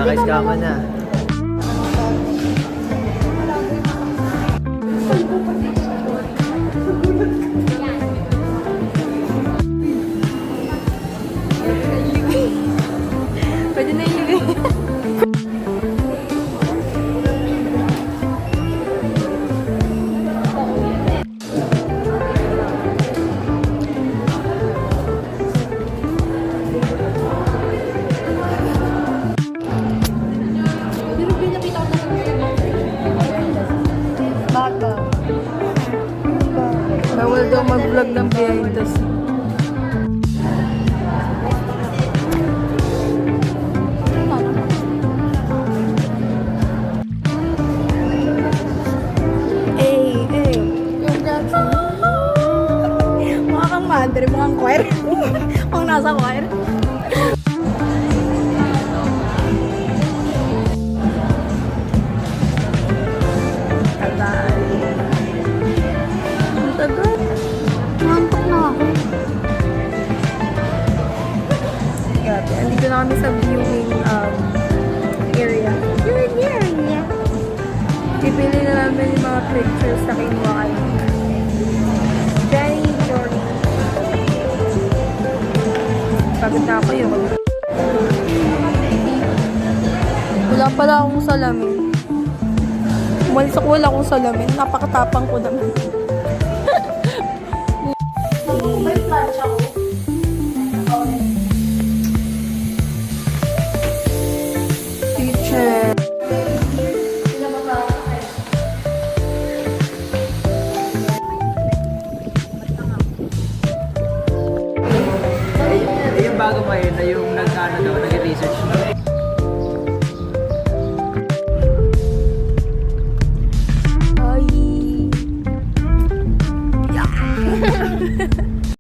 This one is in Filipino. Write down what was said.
Kaiskama na. Pwede na yung baka. Bawal daw mag-vlog ng behind the scene. Mukha kang madre, mukhang choir. Mukhang nasa choir. Tagal. Ang tagal. Nantok na ako. Grabe, andito na kami sa viewing area. Viewing area. Pipili na namin yung mga pictures na kinuha kayo. Jenny, Jory. Pagod na ako yun. Wala pala akong salamin. Umalis ako, wala akong salamin. Napakatapang ko naman. May plancha ko. Teacher. Yung bago ngayon na yung nag-research